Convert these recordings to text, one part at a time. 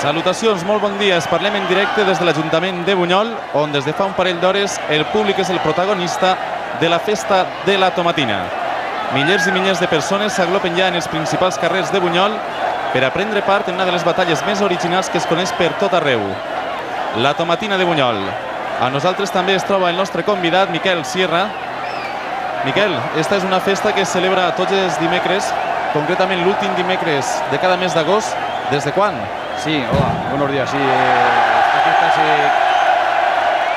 Salutacions, molt bon dia. Es parlem en directe des de l'Ajuntament de Bunyol, on des de fa un parell d'hores el públic és el protagonista de la festa de la tomatina. Milers i milers de persones s'aglopen ja en els principals carrers de Bunyol per a prendre part en una de les batalles més originals que es coneix per tot arreu. La tomatina de Bunyol. A nosaltres també es troba el nostre convidat, Miquel Sierra. Miquel, esta és una festa que es celebra tots els dimecres, concretament l'últim dimecres de cada mes d'agost. ¿Desde cuándo? Sí, hola, buenos días. Sí, esta fiesta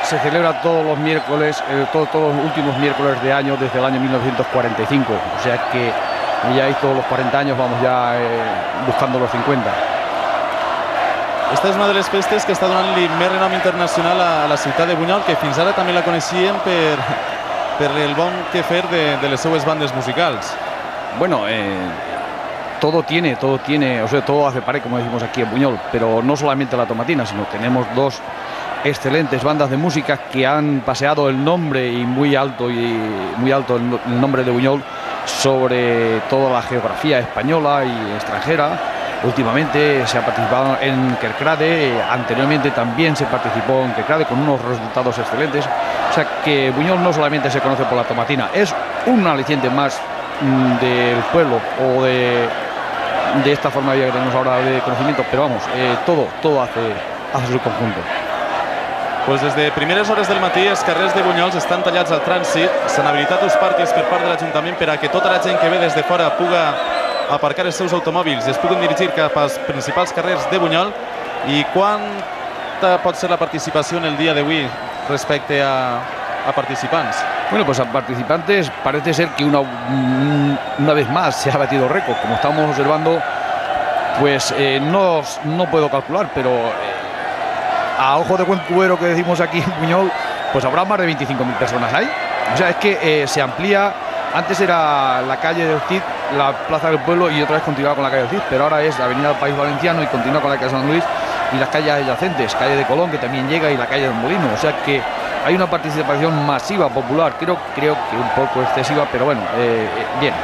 se celebra todos los miércoles, todos los últimos miércoles de año desde el año 1945. O sea que ya hizo los 40 años, vamos ya buscando los 50. Esta és una de les festes que està donant-li més renom internacional a la ciutat de Bunyol, que fins ara també la coneixien per el bon que fer de les seues bandes musicals. Bueno, todo tiene, o sea, todo hace pared, como decimos aquí en Buñol, pero no solamente la tomatina, sino tenemos dos excelentes bandas de música que han paseado el nombre y muy alto el nombre de Buñol sobre toda la geografía española y extranjera. Últimamente se ha participado en Kerkrade, anteriormente también se participó en Kerkrade con unos resultados excelentes. O sea que Buñol no solamente se conoce por la tomatina, es un aliciente más del pueblo o de esta forma de vida que tenemos ahora de conocimiento, pero vamos, todo hace su conjunto. Pues des de primeres hores del matí els carrers de Bunyol estan tallats al trànsit, s'han habilitat uns pàrquings per part de l'Ajuntament per a que tota la gent que ve des de fora puga aparcar els seus automòbils i es puguen dirigir cap als principals carrers de Bunyol. I quanta pot ser la participació en el dia d'avui respecte a participants? Bueno, pues a participantes parece ser que una vez más se ha batido récord. Como estamos observando, pues no puedo calcular, pero a ojo de buen cubero que decimos aquí en Buñol, pues habrá más de 25.000 personas ahí. O sea, es que se amplía. Antes era la calle del Cid, la plaza del pueblo, y otra vez continuaba con la calle del Cid, pero ahora es la avenida del País Valenciano y continúa con la calle de San Luis y las calles adyacentes, calle de Colón, que también llega, y la calle del Molino. O sea que hay una participación masiva, popular, creo que un poco excesiva, pero bueno, bien.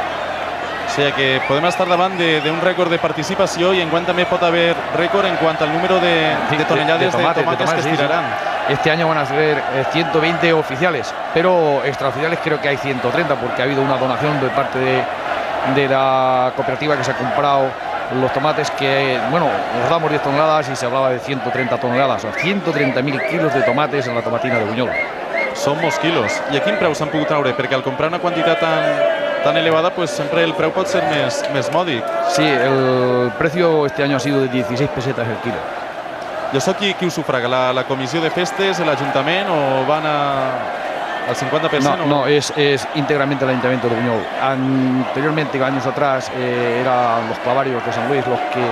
O sigui que podem estar davant d'un rècord de participació i enguany també pot haver rècord en quant al número de tonellades de tomates que es tiraran. Sí. Este año van a ser 120 oficiales, pero extraoficiales creo que hay 130 porque ha habido una donación de parte de la cooperativa que se ha comprado los tomates, que bueno, nos damos 10 toneladas y se hablaba de 130 toneladas, o 130.000 kilos de tomates en la tomatina de Buñol. Són molts quilos. I a quin preu s'han pogut treure? Perquè al comprar una quantitat tan elevada, pues sempre el preu pot ser més mòdic. Sí, el precio este año ha sido de 16 pesetas el kilo. I això qui ho sufraga? La comissió de festes, l'Ajuntament, o van al 50%? No, es íntegramente el Ayuntamiento de Buñol. Anteriormente, años atrás, eran los clavarios de San Luis los que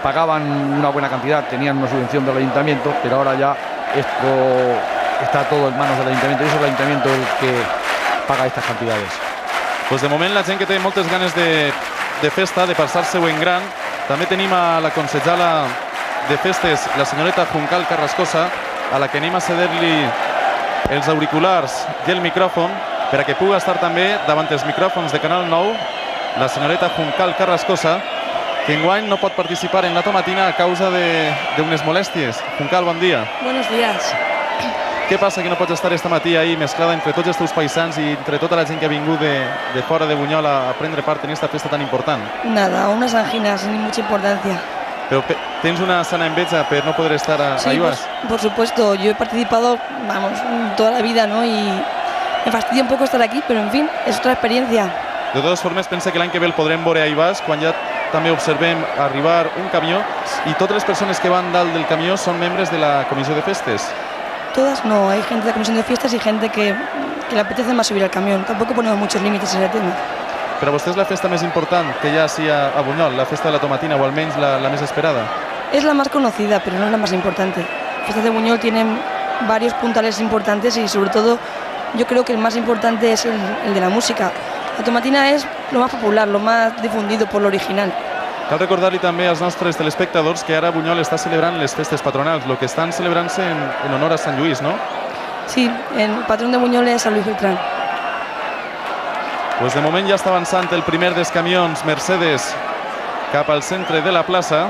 pagaban una buena cantidad, tenían una subvención del Ayuntamiento, pero ahora ya esto está todo en manos del Ayuntamiento y es el Ayuntamiento el que paga estas cantidades. Pues de moment la gent que té moltes ganes de festa, de passar-se-ho en gran. També tenim a la consellera de festes, la senyoreta Juncal Carrascosa, a la que anem a ceder-li els auriculars i el micròfon per a que pugui estar també davant els micròfons de Canal 9, la senyoreta Juncal Carrascosa, que enguany no pot participar en la tomatina a causa d'unes molèsties. Juncal, bon dia. Buenos días. Què passa que no pots estar esta matí ahí mesclada entre tots els teus paisans i entre tota la gent que ha vingut de fora de Bunyol a prendre part en esta festa tan important? Nada, unas anginas sin mucha importancia. Pero tens una sana enveja per no poder estar a Ivas. Sí, por supuesto, yo he participado, vamos, toda la vida, ¿no? Y me fastidia un poco estar aquí, pero en fin, es otra experiencia. De totes formes, pensa que l'any que ve el podrem veure a Ivas, quan ja també observem arribar un camió i totes les persones que van dalt del camió són membres de la comissió de festes. Todas no, hay gente de la comisión de fiestas y gente que le apetece más subir al camión. Tampoco ponemos muchos límites en ese tema. Per a vostè és la festa més important que hi ha així a Bunyol, la festa de la tomatina, o almenys la més esperada? Es la más conocida, pero no es la más importante. Fiestas de Buñol tienen varios puntales importantes y sobre todo yo creo que el más importante es el de la música. La tomatina es lo más popular, lo más difundido por lo original. Cal recordar-li també als nostres telespectadors que ara Bunyol està celebrant les festes patronals, el que estan celebrant-se en honor a Sant Lluís, no? Sí, el patrón de Buñol es San Luis Beltrán. Pues de moment ja està avançant el primer dels camions Mercedes cap al centre de la plaça.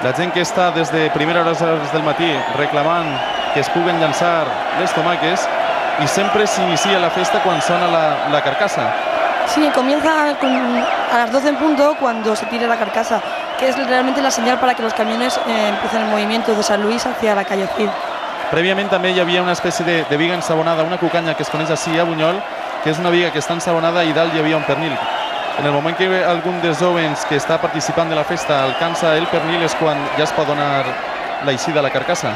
La gent que està des de primera hores del matí reclamant que es puguen llançar les tomaques y siempre se inicia la fiesta cuando suena la carcasa. Sí, comienza a las 12 en punto cuando se tira la carcasa, que es realmente la señal para que los camiones empiecen el movimiento de San Luis hacia la calle Cid. Prèviament també hi havia una espècie de viga ensabonada, una cucanya que es coneix així a Bunyol, que és una viga que està ensabonada i dalt hi havia un pernil. En el moment que algun dels jovens que està participant de la festa alcança el pernil és quan ja es pot donar la eixida a la carcasa.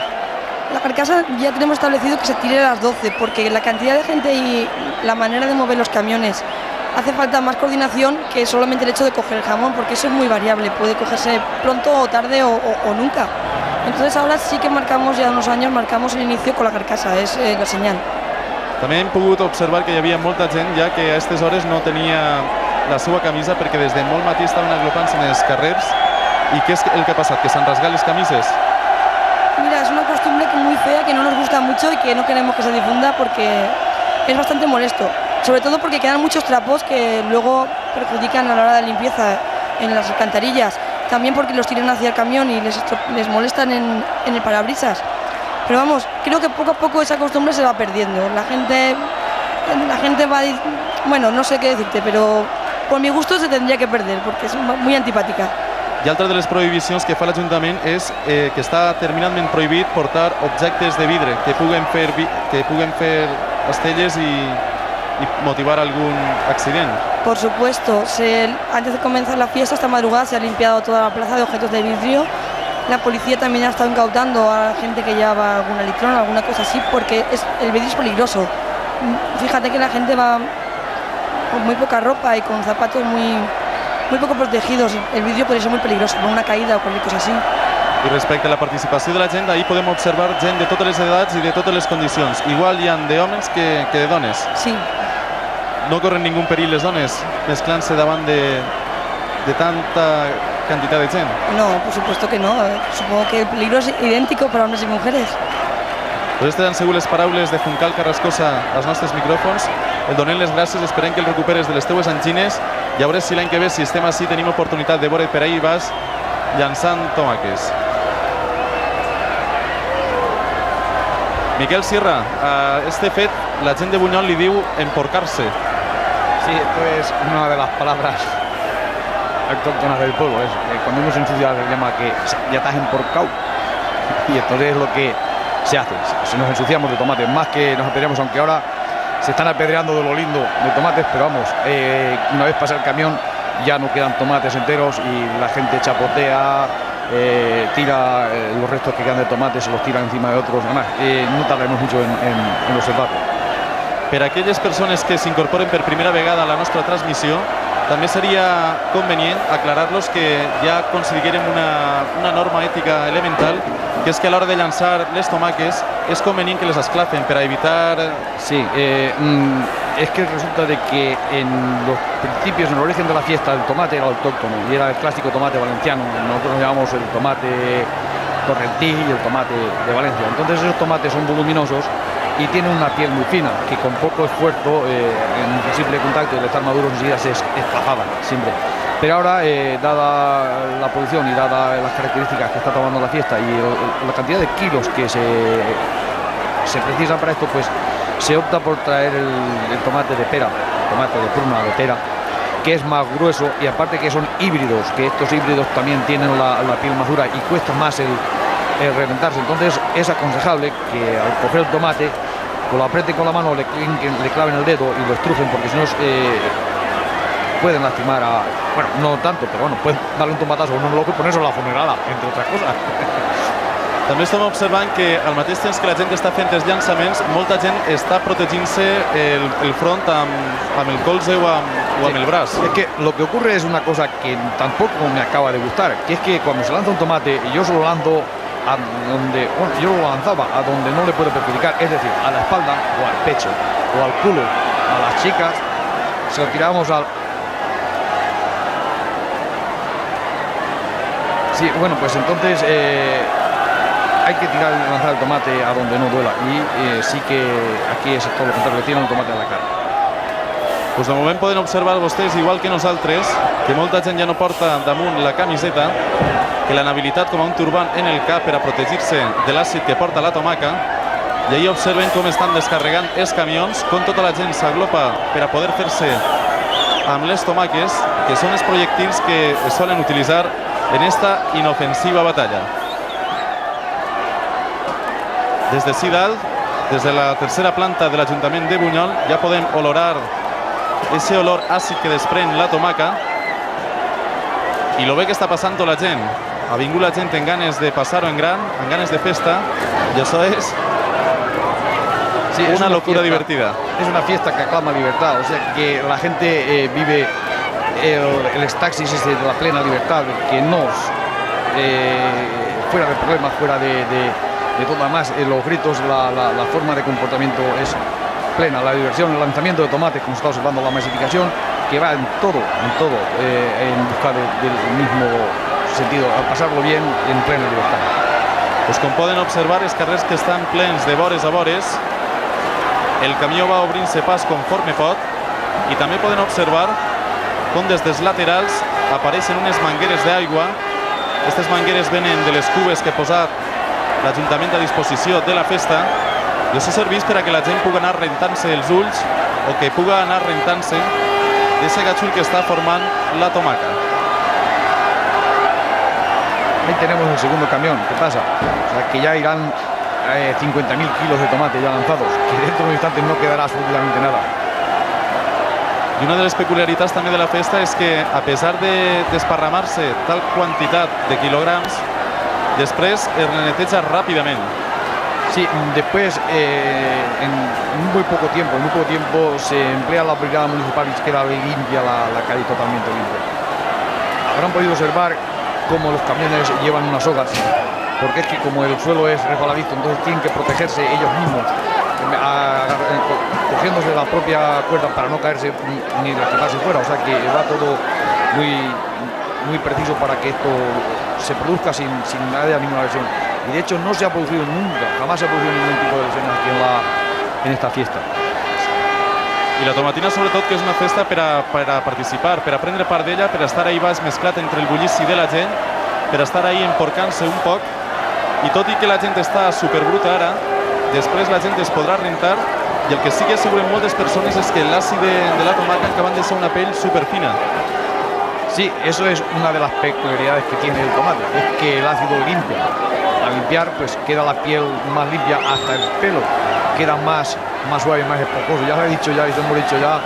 La carcasa ya tenemos establecido que se tire a las 12 porque la cantidad de gente y la manera de mover los camiones hace falta más coordinación que solamente el hecho de coger el jamón, porque eso es muy variable, puede cogerse pronto o tarde o nunca. Entonces ahora sí que marcamos, ya unos años, marcamos el inicio con la carcasa, es la señal. També hem pogut observar que hi havia molta gent ja que a aquestes hores no tenia la seva camisa perquè des de molt matí estaven agrupant-se en els carrers. I què és el que ha passat? Que s'han rasgat les camises? Mira, es una costumbre muy fea que no nos gusta mucho y que no queremos que se difunda porque es bastante molesto. Sobre todo porque quedan muchos trapos que luego perjudican a la hora de limpieza en las alcantarillas. También porque los tiran hacia el camión y les molestan en el parabrisas. Pero vamos, creo que poco a poco esa costumbre se va perdiendo. La gente va... Bueno, no sé qué decirte, pero por mi gusto se tendría que perder porque es muy antipática. I altra de les prohibicions que fa l'Ajuntament és que està terminantment prohibit portar objectes de vidre que puguen fer estelles y motivar algún accidente. Por supuesto, antes de comenzar la fiesta, esta madrugada se ha limpiado toda la plaza de objetos de vidrio. La policía también ha estado incautando a la gente que lleva alguna litrona, alguna cosa así, porque el vidrio es peligroso. Fíjate que la gente va con muy poca ropa y con zapatos muy poco protegidos. El vidrio puede ser muy peligroso, con una caída o cualquier cosa así. I respecte a la participació de la gent, ahir podem observar gent de totes les edats i de totes les condicions. Igual hi ha d'homes que de dones. Sí. No corren ningú perill les dones mesclant-se davant de tanta quantitat de gent? No, por supuesto que no. Supongo que el peligro es idéntico para hombres y mujeres. Pues aquestes han sigut les paraules de Juncal Carrascosa als nostres micròfons. El donem les gràcies, esperem que el recuperes de les teues angines i a veure si l'any que ve, si estem així, tenim oportunitat de veure per ahir vas llançant tomaques. Miquel Sierra, a este fet la gent de Bunyol li diu emporcar-se. Sí, esto es una de las palabras autóctonas del pueblo. Cuando uno se ensucia se llama que ya estás emporcado. Y entonces es lo que se hace. Si nos ensuciamos de tomates, más que nos apedreamos, aunque ahora se están apedreando de lo lindo de tomates, pero vamos, una vez pasa el camión ya no quedan tomates enteros y la gente chapotea, tira los restos que quedan de tomates, se los tira encima de otros. Además, no tardaremos mucho en observarlo. Per a aquelles persones que s'incorporen per primera vegada a la nostra transmissió, també seria convenient aclarar-los que ja considerem una norma ètica elemental, que és que a l'hora de llançar les tomaques és convenient que les esclafen per a evitar... Sí, es que resulta de que en los principios, en el origen de la fiesta, el tomate era autóctono y era el clásico tomate valenciano. Nosotros llamamos el tomate torrentí y el tomate de Valencia. Entonces esos tomates son voluminosos y tienen una piel muy fina, que con poco esfuerzo, en un simple contacto y al estar maduros enseguida se esclafaban siempre. Pero ahora, dada la producción y dada las características que está tomando la fiesta y la cantidad de kilos que se precisan para esto, pues se opta por traer el tomate de pera, tomate de pruna, de pera, que es más grueso y aparte que son híbridos, que estos híbridos también tienen la piel más dura y cuesta más el reventarse. Entonces es aconsejable que al coger el tomate, lo aprieten con la mano, le claven el dedo y lo estrujen, porque si no pueden lastimar a... Bueno, no tanto, pero bueno, pueden darle un tomatazo a un loco y ponerse a la funerada, entre otras cosas. També estem observant que al mateix temps que la gent està fent els llançaments, molta gent està protegint-se el front amb el colze o amb el braç. Es que lo que ocurre es una cosa que tampoco me acaba de gustar, que es que cuando se lanza un tomate, yo se lo lanzo a donde, bueno, yo lo lanzaba a donde no le puede perjudicar, es decir, a la espalda o al pecho o al culo. A las chicas se lo tirábamos al... Sí, bueno, pues entonces hay que lanzar el tomate a donde no duela y sí que aquí es todo lo contrario, le tiran el tomate a la cara. Pues de moment poden observar vostès, igual que nosaltres, que molta gent ja no porta damunt la camiseta, que l'anabilitat com a un turbant en el cap per a protegir-se de l'àcid que porta la tomaca, i ahí observen com estan descarregant els camions, com tota la gent s'aglopa per a poder fer-se amb les tomaques, que són els projectils que es solen utilitzar en esta inofensiva batalla. Des de Cidal, des de la tercera planta de l'Ajuntament de Bunyol, ja podem olorar ese olor àcid que desprèn la tomaca i lo bé que està passant la gent. Ha vingut la gent en ganes de passar-ho en gran, en ganes de festa, i això és una locura divertida. Es una fiesta que aclama libertad, o sea que la gente vive el éxtasis de la plena libertad, que no fuera de problemas, fuera de todo más, los gritos, la forma de comportamiento es plena, la diversión, el lanzamiento de tomates, como está observando, la masificación, que va en todo, en busca del mismo sentido, a pasarlo bien en plena libertad. Pues com poden observar, els carrers que estan plens de vores a vores, el camió va obrint-se pas conforme pot, i també poden observar com des dels laterals apareixen unes mangueres d'aigua. Aquestes mangueres venen de les cubes que ha posat l'Ajuntament a disposició de la festa, i això serveix per a que la gent pugui anar rentant-se els ulls o que pugui anar rentant-se d'ese gatxul que està formant la tomaca. Ahí tenemos el segundo camión. ¿Qué pasa? O sea, que ya irán 50.000 kilos de tomate ya lanzados, que dentro de unos instantes no quedará absolutamente nada. I una de les peculiaritats també de la festa és que, a pesar de desparramar-se tal quantitat de quilograms, després es reneteja ràpidament. Sí, después en muy poco tiempo se emplea la brigada municipal y queda limpia la calle, totalmente limpia. Habrán podido observar cómo los camiones llevan unas sogas, porque es que como el suelo es resbaladizo, entonces tienen que protegerse ellos mismos, cogiéndose la propia cuerda para no caerse ni resbalarse fuera. O sea que va todo muy preciso para que esto se produzca sin haya ninguna lesión. Y de hecho no se ha producido nunca, jamás se ha producido ningún tipo de lesión aquí en esta fiesta. I la tomatina, sobretot, que és una festa per a participar, per a prendre part d'ella, per a estar ahí baix mesclat entre el bullici de la gent, per a estar ahí emporcant-se un poc. I tot i que la gent està superbruta ara, després la gent es podrà rentar, i el que sí que asseguren moltes persones és que l'àcid de la tomaca acaban de ser una pell superfina. Sí, eso es una de las peculiaridades que tiene el tomate, es que el ácido limpia. Al limpiar, pues queda la piel más limpia, hasta el pelo queda más suave, más esponjoso. Ya lo he dicho, ya lo hemos dicho ya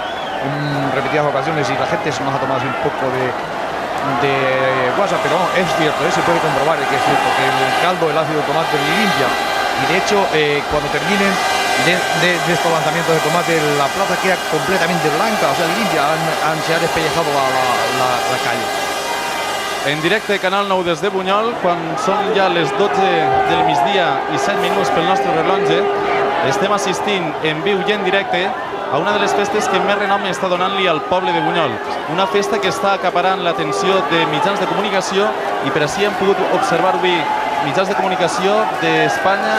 en repetidas ocasiones, y la gente se nos ha tomado así un poco de guasa, pero no, es cierto, se puede comprobar que es cierto, que el caldo, el ácido de tomate limpia. Y de hecho, cuando terminen de estos lanzamientos de tomate, la plaza queda completamente blanca, o sea, limpia, se ha despellejado la calle. En directe, Canal 9 des de Bunyol, quan són ja les 12 del migdia i 7 minuts pel nostre rellotge, estem assistint en viu i en directe a una de les festes que més renom està donant-li al poble de Bunyol. Una festa que està acaparant l'atenció de mitjans de comunicació, i per així hem pogut observar avui mitjans de comunicació d'Espanya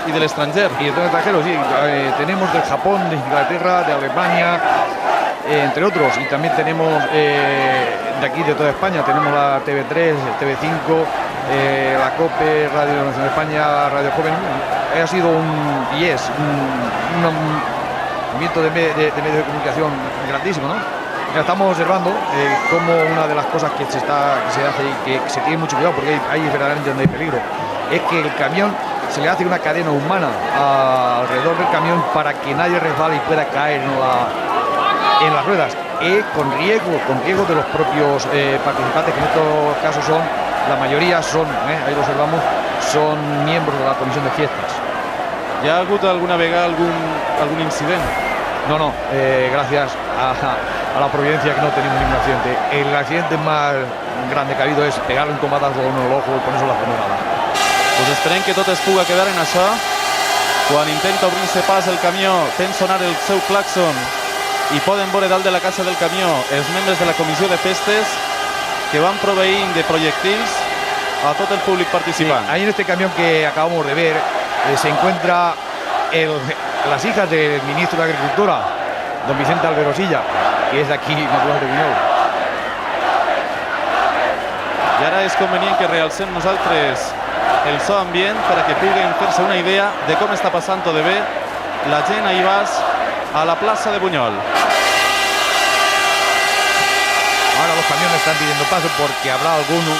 i de l'estranger. Y de todo extranjero, sí. Tenemos del Japón, de Inglaterra, de Alemania, entre otros. Y también tenemos de aquí, de toda España, tenemos la TV3, TV5, la COPE, Radio Nacional de España, Radio Joven. Ha sido un movimiento de medios de comunicación grandísimo, ¿no? Ya estamos observando cómo una de las cosas que se hace y que se tiene mucho cuidado, porque ahí verdaderamente donde hay peligro, es que el camión se le hace una cadena humana alrededor del camión para que nadie resbale y pueda caer en las ruedas, con riesgo de los propios participantes, que en estos casos son, la mayoría son, ahí lo observamos, son miembros de la comisión de fiestas. ¿Ya ha habido alguna vez algún incidente? No, gracias a la providencia que no tenemos ningún accidente. El accidente más grande que ha habido es pegarle un tomatazo en el ojo y ponerse la frenada. Pues esperem que tot es pugui quedar en això. Quan intenta obrir-se pas el camió, fent sonar el seu clàxon, i poden veure dalt de la caixa del camió els membres de la comissió de festes que van proveint de projectils a tot el públic participant. Sí, ahí en este camión que acabamos de ver se encuentra las hijas del ministro de Agricultura, don Vicente Alberosilla, que és d'aquí, natural de Buñol. I ara és convenient que realcem nosaltres el so ambient per a que puguin fer-se una idea de com està passant-ho de bé la gent a Ivars a la plaça de Buñol. Ahora los camiones están pidiendo paso porque habrá alguno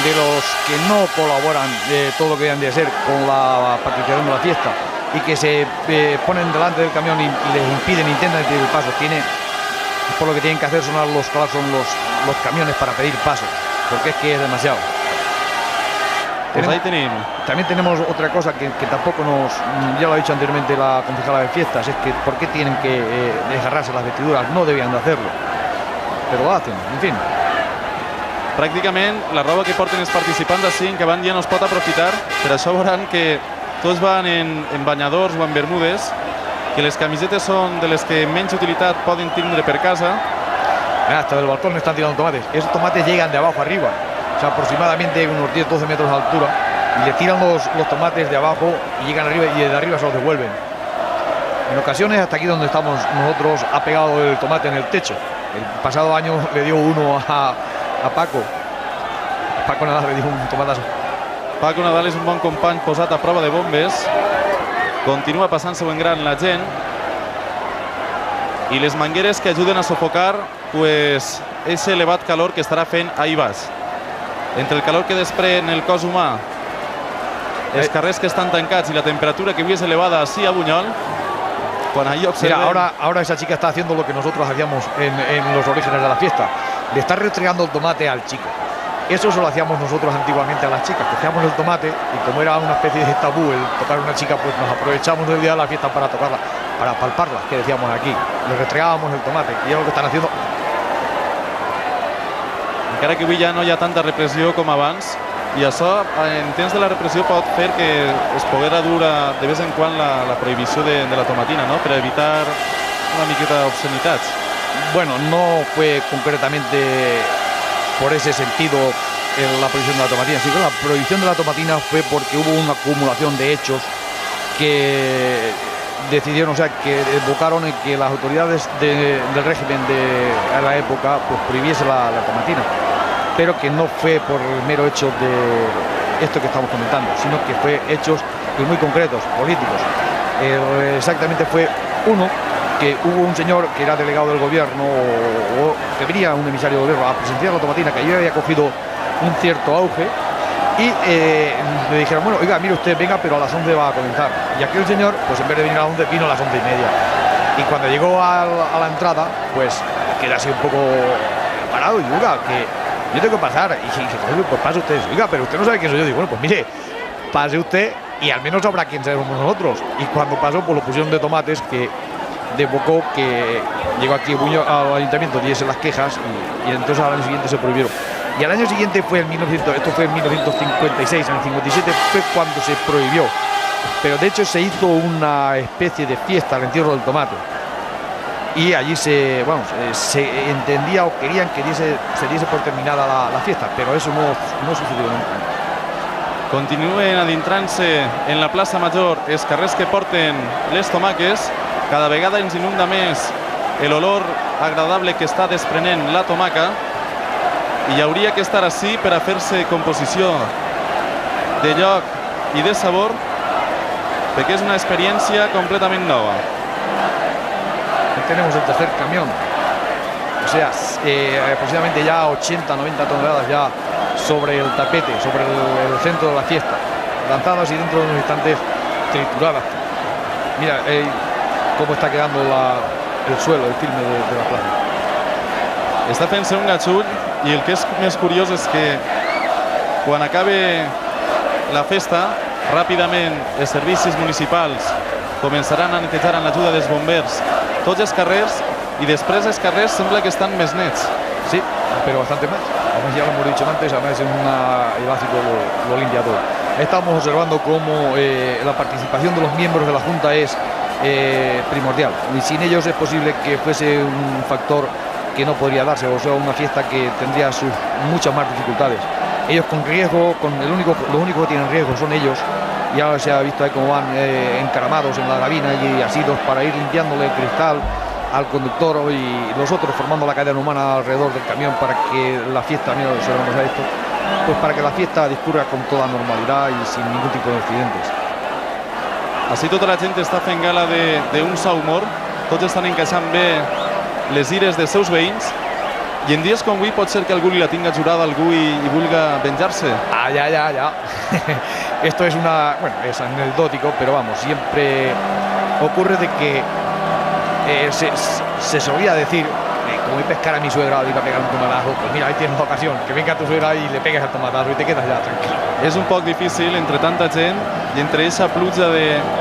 de los que no colaboran todo lo que deben de ser con la participación de la fiesta y que se ponen delante del camión y les impiden, intentan pedir el paso. Por lo que tienen que hacer sonar los camiones para pedir paso, porque es que es demasiado. Pues ahí tenemos. También tenemos otra cosa que tampoco ya lo ha dicho anteriormente la concejala de fiestas, es que por qué tienen que desgarrarse las vestiduras, no debían de hacerlo, pero lo hacen, en fin. Pràcticament la roba que porten els participants així que van ja no es pot aprofitar, per això veuran que tots van en banyadors o en bermudes, que les camisetes són de les que menys utilitat poden tindre per casa. Hasta del balcón están tirando tomates. Esos tomates llegan de abajo arriba, o sea, aproximadamente unos 10-12 metros de altura, y le tiran los tomates de abajo y llegan arriba y de arriba se los devuelven. En ocasiones, hasta aquí donde estamos nosotros, ha pegado el tomate en el techo. El pasado año le dio uno a Paco. Paco Nadal le dio un tomatazo. Paco Nadal és un bon company posat a prova de bombes. Continua passant-se-ho en gran la gent. I les mangueres que ajuden a sufocar pues, ese elevat calor que estarà fent a Ivars. Entre el calor que desprèn el cos humà, els carrers que estan tancats i la temperatura que avui és elevada així a Buñol, quan ahí observen... Mira, ahora esa chica está haciendo lo que nosotros hacíamos en los orígenes de la fiesta. Le está restregando el tomate al chico. Eso se lo hacíamos nosotros antiguamente a las chicas. Cogíamos el tomate y como era una especie de tabú el tocar a una chica, pues nos aprovechamos del día de la fiesta para tocarla, para palparla, que decíamos aquí. Le restregábamos el tomate y es lo que están haciendo. Encara que avui ja no hi ha tanta repressió com abans, i això en temps de la repressió pot fer que es poguera dur de vez en quan la prohibició de la tomatina, ¿no? Per evitar una miqueta d'obscenitats. Bueno, no fue concretamente por ese sentido la prohibición de la tomatina, sino que la prohibición de la tomatina fue porque hubo una acumulación de hechos que decidieron, o sea, que evocaron en que las autoridades del régimen de la época pues prohibiese la tomatina, pero que no fue por el mero hecho de esto que estamos comentando, sino que fue hechos muy concretos, políticos. Exactamente fue uno, que hubo un señor que era delegado del gobierno o que venía un emisario del gobierno a presenciar la tomatina, que yo había cogido un cierto auge, y le dijeron, bueno, oiga, mire usted, venga, pero a las 11 va a comenzar. Y aquel señor, pues en vez de venir a las 11, vino a las 11:30. Y cuando llegó a la entrada, pues queda así un poco parado y oiga, que yo tengo que pasar. Y dije, pues pase usted. Oiga, pero usted no sabe quién soy yo. Digo, bueno, pues mire, pase usted y al menos sabrá quién somos nosotros. Y cuando pasó, pues lo pusieron de tomates, que devocó que llegó aquí al ayuntamiento, diese las quejas y entonces al año siguiente se prohibieron. Y al año siguiente fue esto fue en 1956, en el 57 fue cuando se prohibió. Pero de hecho se hizo una especie de fiesta al entierro del tomate. Y allí se entendía o querían que se diese por terminada la fiesta, pero eso no sucedió nunca. Continuen adentrant-se en la plaça Major els carrers que porten les tomaques. Cada vegada ens inunda més l'olor agradable que està desprenent la tomaca i hi hauria que estar així per a fer-se composició de lloc i de sabor, perquè és una experiència completament nova. Tenemos el tercer camión, o sea, aproximadamente ya 80-90 toneladas ya sobre el tapete, sobre el centro de la fiesta, lanzadas y dentro de unos instantes trituradas. Mira cómo está quedando el suelo, el filme de la plaza. Està fent-se un gatxull i el que és més curiós és que quan acabe la festa, ràpidament els servicis municipals començaran a netejar amb l'ajuda dels bombers tots els carrers y després els carrers sembla que estan més nets. Sí, pero bastante más. Además ya lo hemos dicho antes, además el básico lo limpia todo. Estamos observando cómo la participación de los miembros de la Junta es primordial. Y sin ellos es posible que fuese un factor que no podría darse, o sea, una fiesta que tendría muchas más dificultades. Ellos con riesgo, los únicos que tienen riesgo son ellos. Ya se ha visto ahí cómo van encaramados en la gabina y asidos para ir limpiándole el cristal al conductor y los otros formando la cadena humana alrededor del camión para que la fiesta, mira, observamos a esto, pues para que la fiesta discurra con toda normalidad y sin ningún tipo de accidentes. Així tota la gent està fent gala d'un sa humor, tots estan encaixant bé les ires dels seus veïns, i en dies com avui pot ser que algú li la tinga jurada a algú i vulga venjar-se. Ah, ya. Esto es es anecdótico, pero vamos, siempre ocurre de que se solía decir, como voy a pescar a mi suegra, iba a pegar un tomatazo, pues mira, ahí tienes la ocasión, que venga tu suegra y le pegues al tomatazo y te quedas ya tranquilo. És un poc difícil entre tanta gent i entre aquesta pluja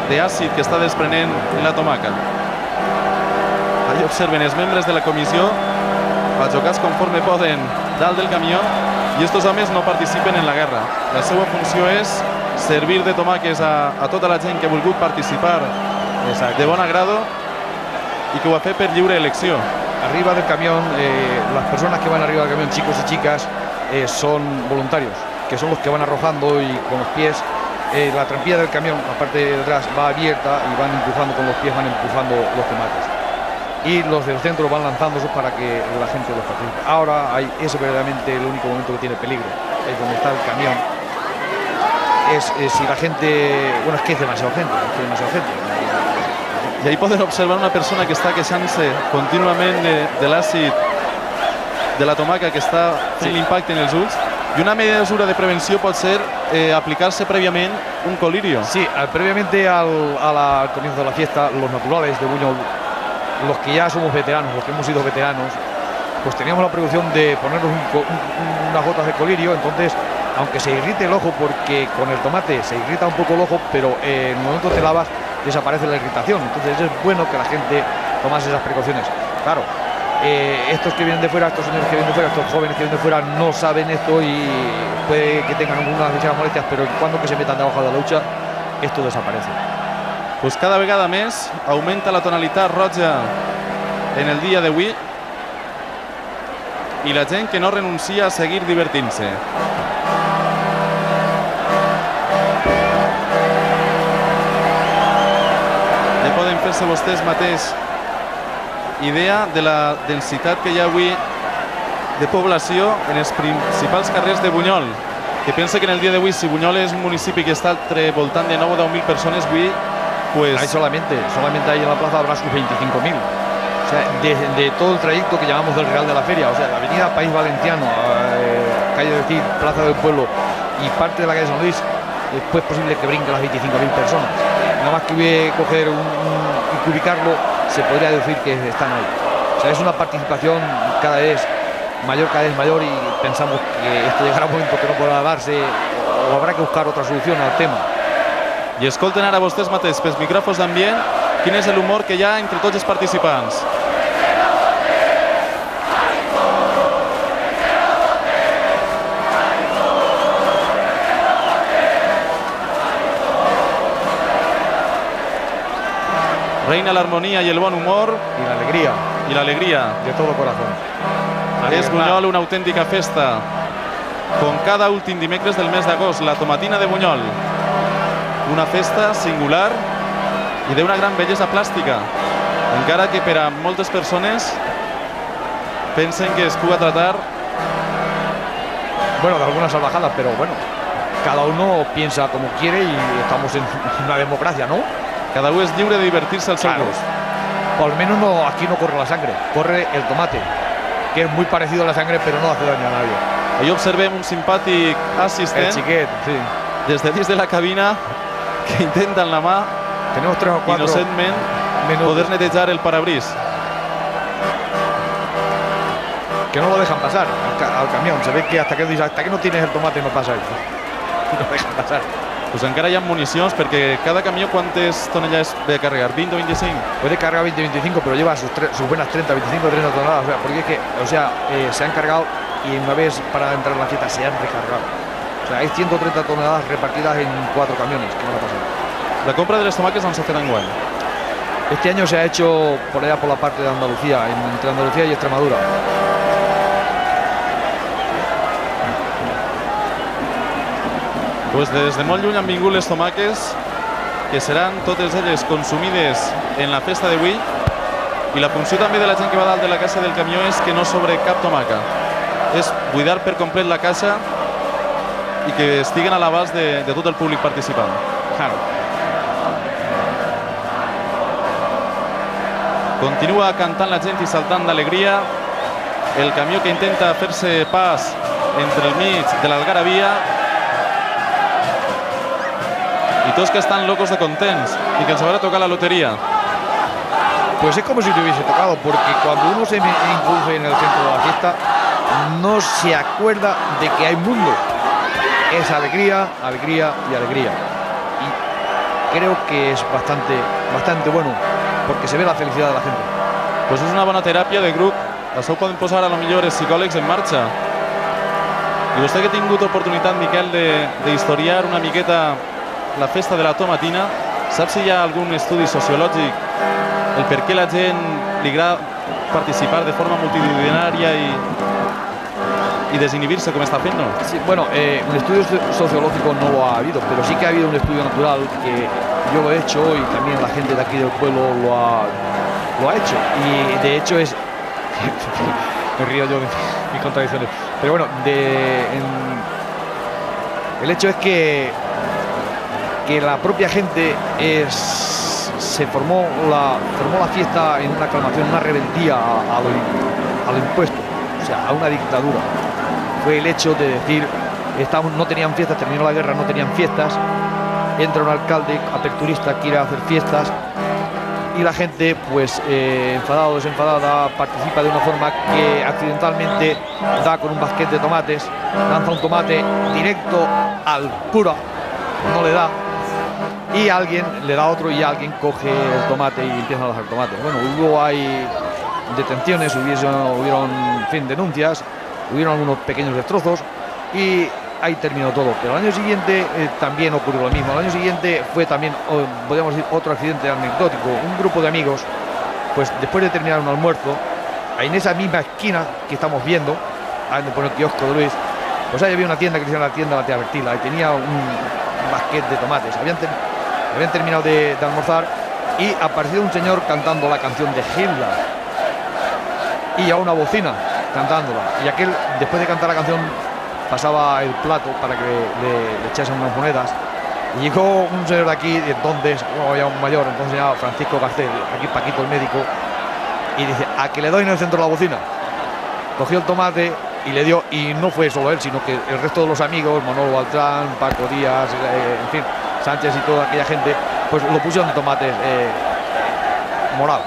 d'àcid que està desprenent la tomaca. Allà observen els membres de la comissió ajocats conforme poden dalt del camió, i estos homes no participen en la guerra. La seva funció és servir de tomaques a tota la gent que ha volgut participar de bon agrado y que ho ha fet per lliure elecció. Arriba del camión, las personas que van arriba del camión, chicos y chicas, son voluntarios, que son los que van arrojando y con los pies. La trampilla del camión, la parte de atrás, va abierta y van empujando con los pies, van empujando los tomates. Y los del centro van lanzándose para que la gente los participe. Ahora es verdaderamente el único momento que tiene peligro, es donde está el camión. Si la gente... Bueno, es que es demasiada gente. I ahí poden observar una persona que està queixant-se contínuament de l'àcid de la tomaca que està fent l'impacte en els ulls, i una mesura de prevenció pot ser aplicar-se prèviament un colirio. Sí, previamente al comienzo de la fiesta, los naturales de Buñol, los que ya somos veteranos, los que hemos sido veteranos, pues teníamos la precaución de ponernos unas gotas de colirio. Entonces, aunque se irrite el ojo, porque con el tomate se irrita un poco el ojo, pero en el momento te lavas desaparece la irritación. Entonces es bueno que la gente tomase esas precauciones. Claro, estos que vienen de fuera, estos señores que vienen de fuera, estos jóvenes que vienen de fuera no saben esto y puede que tengan algunas ligeras molestias, pero cuando que se metan debajo de la lucha, esto desaparece. Pues cada vegada més augmenta la tonalitat roja en el dia d'avui i la gent que no renuncia a seguir divertint-se. Ja poden fer-se vostès mateix idea de la densitat que hi ha avui de població en els principals carrers de Buñol, que pensa que en el dia d'avui, si Buñol és un municipi que està entre voltant de 9 o 10.000 persones, avui pues... Hay solamente ahí en la plaza habrá sus 25.000. O sea, de todo el trayecto que llamamos del Real de la Feria, o sea, la avenida País Valenciano, calle de Cid, Plaza del Pueblo y parte de la calle San Luis, después es posible que brinque las 25.000 personas. Nada más que coger y ubicarlo, se podría decir que están ahí. O sea, es una participación cada vez mayor y pensamos que esto llegará un momento que no podrà darse o habrá que buscar otra solución al tema. I escolten ara vostès mateix pels micròfons d'ambient quin és l'humor que hi ha entre tots els participants. Reina la armonía y el bon humor Y la alegría. y la alegría. De todo corazón. És Buñol una autèntica festa. Com cada últim dimecres del mes d'agost, la Tomatina de Buñol. Una festa singular i d'una gran bellesa plàstica, encara que per a moltes persones pensen que es puga tratar... Bueno, de algunas salvajadas, pero bueno, cada uno piensa como quiere y estamos en una democracia, ¿no? Cada uno es lliure de divertir-se al seu gust. O al menos aquí no corre la sangre, corre el tomate, que es muy parecido a la sangre, pero no hace daño a nadie. Ahí observem un simpàtic assistent El xiquet, sí. des de dins de la cabina que intenta en la mà Tenemos 3 o 4 innocentment minutos poder netejar el parabrís. que no lo dejan pasar al camión. Se ve que hasta que no tienes el tomate no pasa eso. No dejan pasar. Pues encara hi ha municions perquè cada camió quantes tonelades ve carregar? 20 o 25? Puede cargar 20-25, pero lleva sus buenas 30, 25, 30 toneladas. O sea, porque es que, se han cargado y una vez para entrar en la fiesta se han recargado. O sea, hay 130 toneladas repartidas en 4 camiones que van a pasar. La compra de les tomaques on s'ha fet enguany? Este año se ha hecho por allá por la parte de Andalucía, entre Andalucía y Extremadura. Pues des de molt lluny han vingut les tomaques que seran totes elles consumides en la festa d'avui I la funció també de la gent que va dalt de la caixa del camió és que no sobre cap tomaca. És buidar per complet la caixa i que estiguen a l'abast de tot el públic participant. Claro. Continua cantant la gent i saltant d'alegria. El camió que intenta fer-se pas entre el mig de l'Algarabia. Y todos que están locos de contents y que els haurà tocat la lotería. Pues es como si te hubiese tocado, porque cuando uno se introduce en el centro de la fiesta no se acuerda de que hay mundo. Es alegría, alegría y alegría. Y creo que es bastante bueno, porque se ve la felicidad de la gente. Pues és una bona teràpia de grup. Això ho poden posar a lo millor els psicòlegs en marxa. I vostè que ha tingut oportunitat, Miquel, d'historiar una miqueta la festa de la tomatina, sap si hi ha algun estudi sociològic el per què la gent li agrada participar de forma multitudinària y desinhibirse como está haciendo? Sí, bueno, un estudio sociológico no lo ha habido, pero sí que ha habido un estudio natural que yo lo he hecho y también la gente de aquí del pueblo lo ha hecho. Y de hecho es... me río yo de mis contradicciones. Pero bueno, el hecho es que la propia gente se formó la fiesta en una aclamación, una rebeldía a lo impuesto, o sea, a una dictadura. Fue el hecho de decir, no tenían fiestas, terminó la guerra, no tenían fiestas, entra un alcalde aperturista, quiere hacer fiestas y la gente, pues enfadada o desenfadada, participa de una forma que accidentalmente da con un basquete de tomates, lanza un tomate directo al cura, no le da, y alguien le da otro y alguien coge el tomate y empiezan a lanzar tomates. Bueno, luego hay detenciones, hubieron denuncias, hubieron algunos pequeños destrozos y ahí terminó todo. Pero al año siguiente también ocurrió lo mismo. Al año siguiente fue también, podríamos decir, otro accidente anecdótico. Un grupo de amigos, pues después de terminar un almuerzo, en esa misma esquina que estamos viendo, ahí donde pone el kiosco de Luis, pues ahí había una tienda que se llama la tienda La Tía Bertila y tenía un basquete de tomates. Habían terminado de almorzar y apareció un señor cantando la canción de Hitler y a una bocina cantándola. Y aquel, después de cantar la canción, pasaba el plato para que le echasen unas monedas. Y llegó un señor de aquí, y entonces, ya un mayor, entonces se llamaba Francisco Garcés, aquí Paquito el médico, y dice, a que le doy en el centro de la bocina. Cogió el tomate y le dio, y no fue solo él, sino que el resto de los amigos, Manolo Baltrán, Paco Díaz, en fin, Sánchez y toda aquella gente, pues lo pusieron de tomates morado.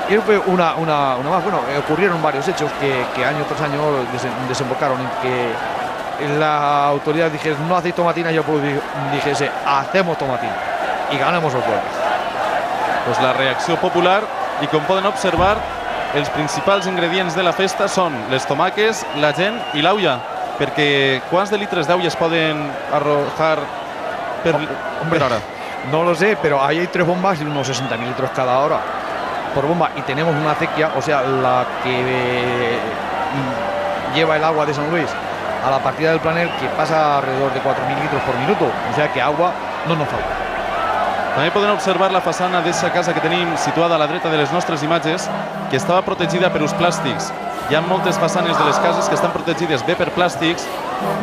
Y fue una más. Bueno, ocurrieron varios hechos que año tras año desembocaron en que la autoridad dijese, no hacéis tomatina, y yo dijese, hacemos tomatina y ganamos el juego. Pues la reacció popular, i com poden observar, els principals ingredients de la festa són les tomaques, la gent i l'aulla, perquè quants de litres d'aula es poden arrojar per hora? No lo sé, pero ahí hay 3 bombas y unos 60.000 litros cada hora por bomba, y tenemos una acequia, o sea, la que lleva el agua de San Luis a la partida del Planel, que pasa alrededor de 4.000 litros por minuto, o sea que agua no nos falta. També podem observar la façana d'aquesta casa que tenim situada a la dreta de les nostres imatges, que estava protegida per uns plàstics. Hi ha moltes façanes de les cases que estan protegides bé per plàstics,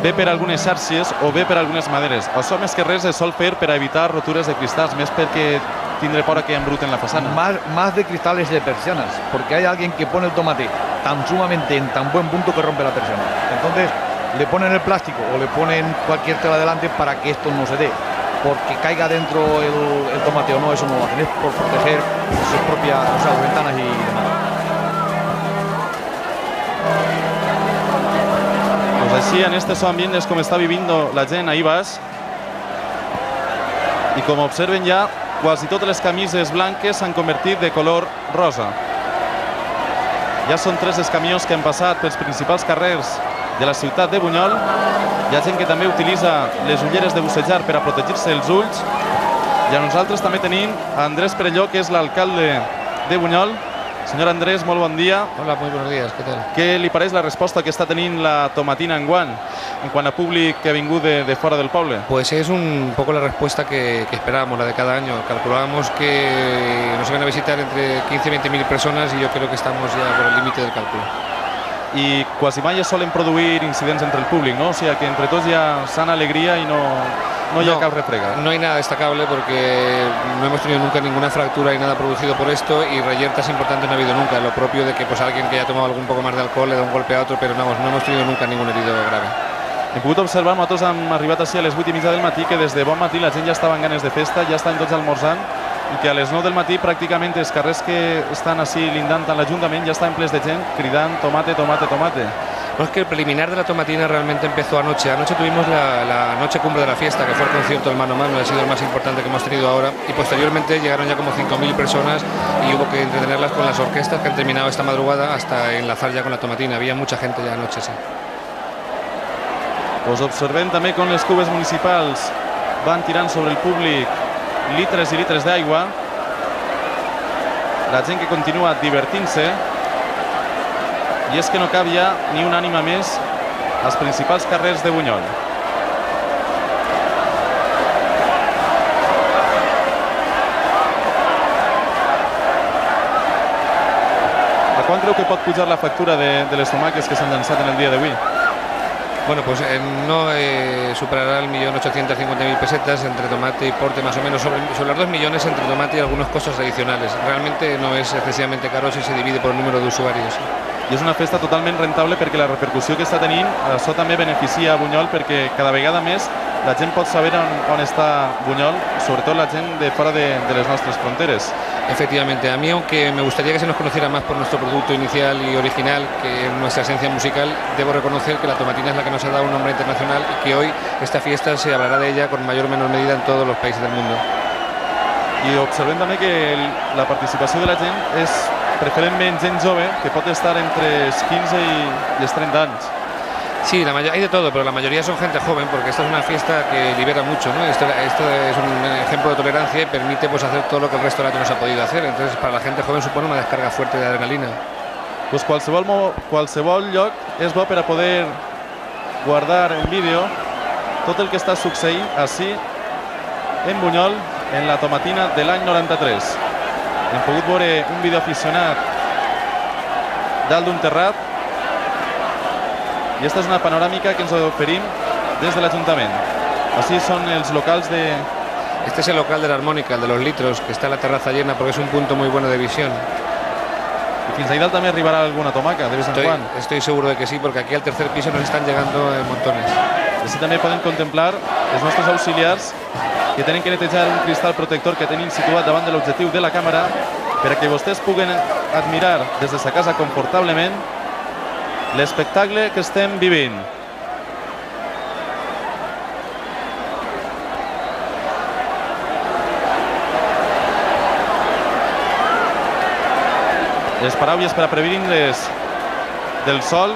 bé per algunes xarxes o bé per algunes maderes. Això més que res es sol fer per evitar rotures de cristalls, més perquè tindré por a que embruten la façana. Más de cristales de persianas, porque hay alguien que pone el tomate tan sumamente en tan buen punto que rompe la persiana. Entonces le ponen el plástico o le ponen cualquier tela delante para que esto no se dé, porque caiga dentro el tomate o no, eso no lo hacen, es por proteger sus propias ventanas y demás. Pues així, en este ambient és com està vivint la gent ahí baix. I com observen ja, quasi totes les camises blanques s'han convertit de color rosa. Ja són 3 els camions que han passat pels principals carrers de la ciutat de Bunyol. Hi ha gent que també utilitza les ulleres de bussejar per a protegir-se els ulls. I a nosaltres també tenim a Andrés Perelló, que és l'alcalde de Bunyol. Senyor Andrés, molt bon dia. Hola, muy buenos días, ¿qué tal? Què li pareix la resposta que està tenint la tomatina enguany? en quant a públic que ha vingut de fora del poble? Pues es un poco la respuesta que esperábamos, la de cada año. Calculábamos que nos iban a visitar entre 15 y 20.000 personas y yo creo que estamos ya por el límite del cálculo. I quasi mai es solen produir incidents entre el públic, no? O sigui que entre tots hi ha sana alegria i no hi ha cap refrega. No hay nada destacable porque no hemos tenido nunca ninguna fractura y nada producido por esto, y reyertas importantes no ha habido nunca. Lo propio de que pues alguien que haya tomado algún poco más de alcohol le da un golpe a otro, pero no hemos tenido nunca ningún herido grave. Hem pogut observar, nosaltres hem arribat així a les 8:30 del matí, que des de bon matí la gent ja estava amb ganes de festa, ja estan tots almorzant, i que a les 9 del matí pràcticament els carrers que estan així lindant a l'Ajuntament ja estan plens de gent cridant tomate, tomate, tomate. Pues que el preliminar de la tomatina realmente empezó anoche. Anoche tuvimos la noche cumbre de la fiesta, que fue el concierto del mano a mano, ha sido el más importante que hemos tenido ahora, y posteriormente llegaron ya como 5.000 personas y hubo que entretenerlas con las orquestas que han terminado esta madrugada hasta enlazar ya con la tomatina. Había mucha gente ya anoche, sí. Pues observem també com les cubes municipals van tirant sobre el públic litres i litres d'aigua. La gent que continua divertint-se, i és que no cap ja ni una ànima més als principals carrers de Bunyol. A quant creu que pot pujar la factura de les tomàquets que s'han llançat en el dia d'avui? Bueno, pues no superará el 1.850.000 pesetas entre tomate y porte, más o menos sobre los 2 millones entre tomate y algunos costos adicionales. Realmente no es excesivamente caro si se divide por el número de usuarios. I és una festa totalment rentable perquè la repercussió que està tenint, això també beneficia a Bunyol, perquè cada vegada més la gent pot saber on està Bunyol, sobretot la gent de fora de les nostres fronteres. Efectivamente, a mí, aunque me gustaría que se nos conociera más por nuestro producto inicial y original, que es nuestra esencia musical, debo reconocer que la tomatina es la que nos ha dado un nombre internacional y que hoy esta fiesta se hablará de ella con mayor o menor medida en todos los países del mundo. I observem també que la participació de la gent és preferentment gent jove, que pot estar entre els 15 i els 30 anys. Sí, hay de todo, pero la mayoría son gente joven, porque esta es una fiesta que libera mucho, ¿no? Esto es un ejemplo de tolerancia y permite pues hacer todo lo que el resto del año no se ha podido hacer. Entonces, para la gente joven supone una descarga fuerte de adrenalina. Pues qualsevol lloc és bo per a poder guardar en vídeo tot el que està succeint així en Bunyol, en la tomatina de l'any 93. Hem pogut veure un vídeo aficionat dalt d'un terrat, i esta és una panoràmica que ens oferim des de l'Ajuntament. Així són els locals de... Este es el local de la armónica, el de los litros, que está en la terraza llena porque es un punto muy bueno de visión. I fins ahí dalt també arribarà alguna tomaca de vez en quan. Estoy seguro de que sí, porque aquí al tercer piso nos están llegando en montones. Així també poden contemplar els nostres auxiliars que tenen que netejar un cristal protector que tenim situat davant de l'objectiu de la càmera per a que vostès puguen admirar des de sa casa confortablement l'espectacle que estem vivint. Les paraules per a prevenir-les del sol,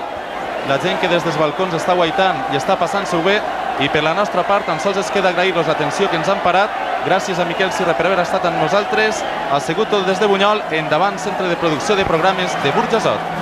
la gent que des dels balcons està guaitant i està passant-s'ho bé, i per la nostra part tan sols es queda agrair-los l'atenció que ens han parat. Gràcies a Miquel Sirra per haver estat amb nosaltres. Ha sigut tot des de Bunyol, endavant Centre de Producció de Programes de Burjassot.